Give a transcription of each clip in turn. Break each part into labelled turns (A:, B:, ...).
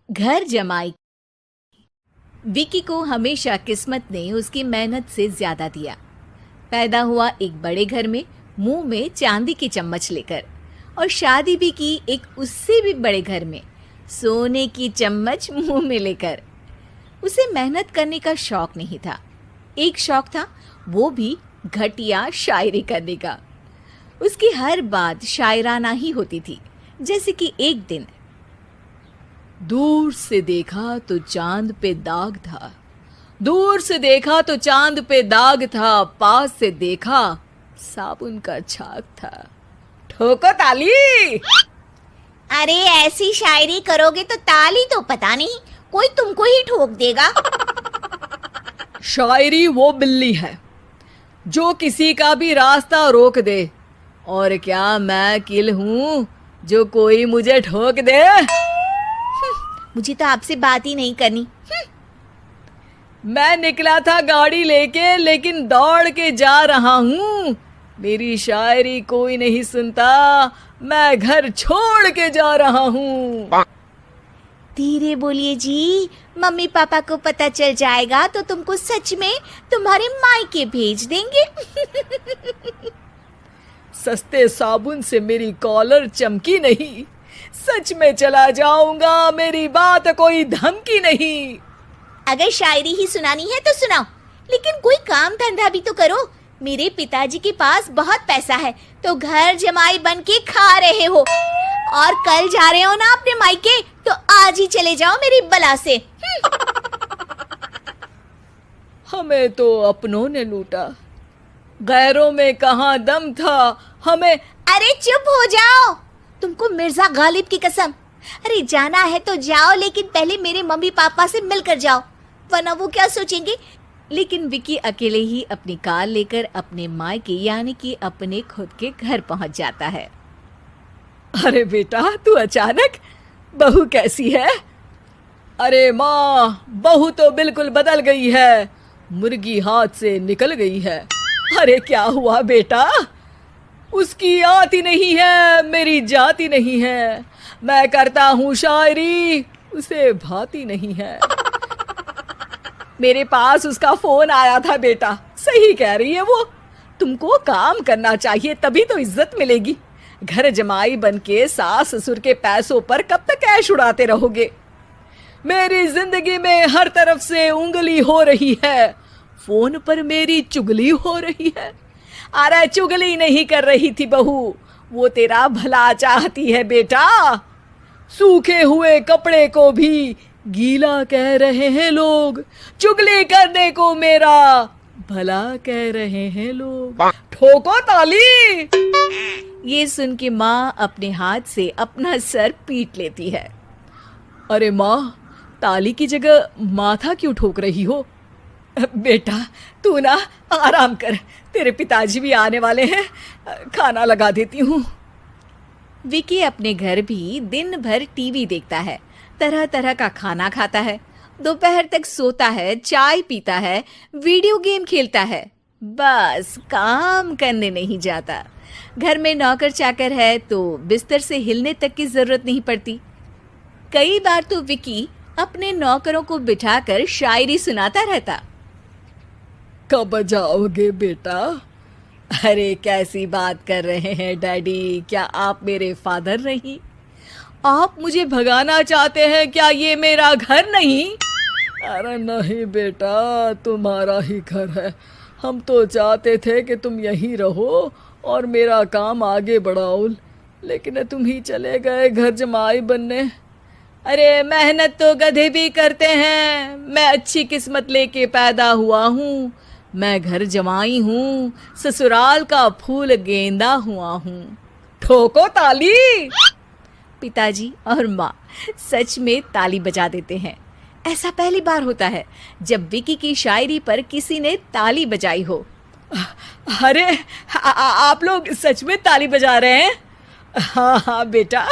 A: घर जमाई। विकी को हमेशा किस्मत ने उसकी मेहनत से ज्यादा दिया। पैदा हुआ एक बड़े घर में, मुंह में चांदी की चम्मच लेकर, और शादी भी की एक उससे भी बड़े घर में, सोने की चम्मच मुंह में लेकर। उसे मेहनत करने का शौक नहीं था। एक शौक था, वो भी घटिया शायरी करने का। उसकी हर बात शायराना ही होती थी। जैसे कि एक दिन, दूर से देखा तो चांद पे दाग था, दूर से देखा तो चांद पे दाग था, पास से देखा साबुन का छाग था। ठोको ताली।
B: अरे ऐसी शायरी करोगे तो ताली तो पता नहीं, कोई तुमको ही ठोक देगा।
A: शायरी वो बिल्ली है जो किसी का भी रास्ता रोक दे, और क्या मैं किल हूं जो कोई मुझे ठोक दे।
B: मुझे तो आपसे बात ही नहीं करनी।
A: मैं निकला था गाड़ी लेके, लेकिन दौड़ के जा रहा हूँ। मेरी शायरी कोई नहीं सुनता, मैं घर छोड़ के जा रहा हूँ।
B: धीरे बोलिए जी, मम्मी पापा को पता चल जाएगा तो तुमको सच में तुम्हारे मायके भेज देंगे।
A: सस्ते साबुन से मेरी कॉलर चमकी नहीं, सच में चला जाऊंगा, मेरी बात कोई धमकी नहीं।
B: अगर शायरी ही सुनानी है तो सुनाओ, लेकिन कोई काम धंधा भी तो करो। मेरे पिताजी के पास बहुत पैसा है, तो घर जमाई बन के खा रहे हो, और कल जा रहे हो ना अपने मायके, तो आज ही चले जाओ मेरी बला से।
A: हमें तो अपनों ने लूटा, गैरों में कहाँ दम था हमें।
B: अरे चुप हो जाओ, तुमको मिर्जा गालिब की कसम। अरे जाना है तो जाओ, लेकिन पहले मेरे मम्मी पापा से मिलकर जाओ, वरना वो क्या सोचेंगे। लेकिन विकी अकेले ही अपनी कार लेकर अपने मायके यानी कि अपने खुद के घर पहुंच जाता है। अरे बेटा, तू अचानक, बहू कैसी है? अरे माँ, बहू तो बिल्कुल बदल गई है, मुर्गी हाथ से निकल गई है। अरे क्या हुआ बेटा? उसकी आती नहीं है, मेरी जाती नहीं है। मैं करता हूँ शायरी, उसे भाती नहीं है। मेरे पास उसका फोन आया था बेटा, सही कह रही है वो। तुमको काम करना चाहिए, तभी तो इज्जत मिलेगी। घर जमाई बनके सास ससुर के पैसों पर कब तक ऐश उड़ाते रहोगे? मेरी जिंदगी में हर तरफ से उंगली हो रही है, फोन पर मेरी चुगली हो रही है। अरे चुगली नहीं कर रही थी बहू, वो तेरा भला चाहती है बेटा। सूखे हुए कपड़े को भी गीला कह रहे हैं लोग, चुगली करने को मेरा भला कह रहे हैं लोग। ठोको ताली। ये सुन के माँ अपने हाथ से अपना सर पीट लेती है। अरे माँ, ताली की जगह माथा क्यों ठोक रही हो? बेटा तू ना आराम कर, तेरे पिताजी भी आने वाले हैं, खाना लगा देती हूँ। विकी अपने घर भी दिन भर टीवी देखता है, तरह तरह का खाना खाता है, दोपहर तक सोता है, चाय पीता है, वीडियो गेम खेलता है, बस काम करने नहीं जाता। घर में नौकर चाकर है तो बिस्तर से हिलने तक की जरूरत नहीं पड़ती। कई बार तो विकी अपने नौकरों को बिठाकर शायरी सुनाता रहता। कब जाओगे बेटा? अरे कैसी बात कर रहे हैं डैडी, क्या आप मेरे फादर नहीं? आप मुझे भगाना चाहते हैं क्या? ये मेरा घर नहीं। अरे नहीं बेटा, तुम्हारा ही घर है। हम तो चाहते थे कि तुम यहीं रहो और मेरा काम आगे बढ़ाओ, लेकिन तुम ही चले गए घर जमाई बनने। अरे मेहनत तो गधे भी करते हैं, मैं अच्छी किस्मत लेके पैदा हुआ हूँ, मैं घर जमाई हूँ, ससुराल का फूल गेंदा हुआ हूँ। ठोको ताली। पिताजी और माँ सच में ताली बजा देते हैं। ऐसा पहली बार होता है जब विकी की शायरी पर किसी ने ताली बजाई हो। अरे आप लोग सच में ताली बजा रहे हैं? हाँ हाँ बेटा,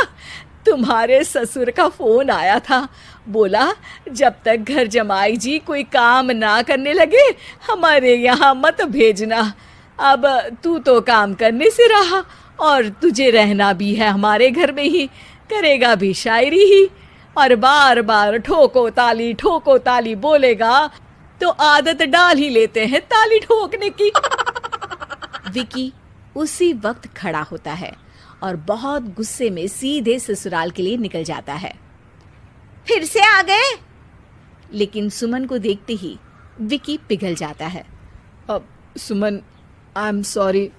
B: तुम्हारे ससुर का फोन आया था, बोला जब तक घर जमाई जी कोई काम ना करने लगे हमारे यहाँ मत भेजना। अब तू तो काम करने से रहा और तुझे रहना भी है हमारे घर में ही, करेगा भी शायरी ही। और बार बार ठोको ताली बोलेगा तो आदत डाल ही लेते हैं ताली ठोकने की।
A: विकी उसी वक्त खड़ा होता है और बहुत गुस्से में सीधे ससुराल के लिए निकल जाता है। फिर से आ गए? लेकिन सुमन को देखते ही विकी पिघल जाता है।
B: अब सुमन, आई एम सॉरी,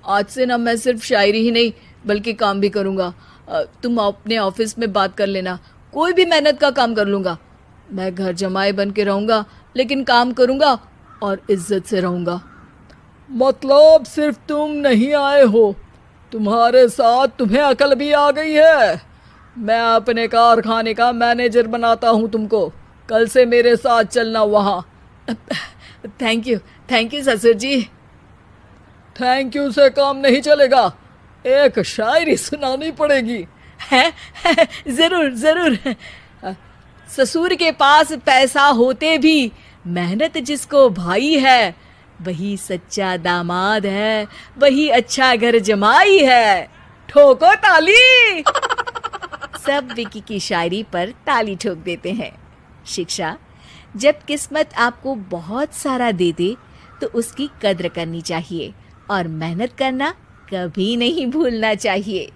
B: आज से ना मैं सिर्फ शायरी ही नहीं बल्कि काम भी करूँगा। तुम अपने ऑफिस में बात कर लेना, कोई भी मेहनत का काम कर लूँगा। मैं घर जमाई बन के रहूँगा लेकिन काम करूँगा और इज्जत से रहूँगा। मतलब सिर्फ तुम नहीं आए हो, तुम्हारे साथ तुम्हें अकल भी आ गई है। मैं अपने कारखाने का मैनेजर बनाता हूँ तुमको, कल से मेरे साथ चलना वहाँ।
A: थैंक यू ससुर जी।
B: थैंक यू से काम नहीं चलेगा, एक शायरी सुनानी पड़ेगी।
A: है? जरूर। ससुर के पास पैसा होते भी मेहनत जिसको भाई है, वही सच्चा दामाद है, वही अच्छा घर जमाई है। ठोको ताली। सब विकी की शायरी पर ताली ठोक देते हैं। शिक्षा: जब किस्मत आपको बहुत सारा दे दे तो उसकी कद्र करनी चाहिए और मेहनत करना कभी नहीं भूलना चाहिए।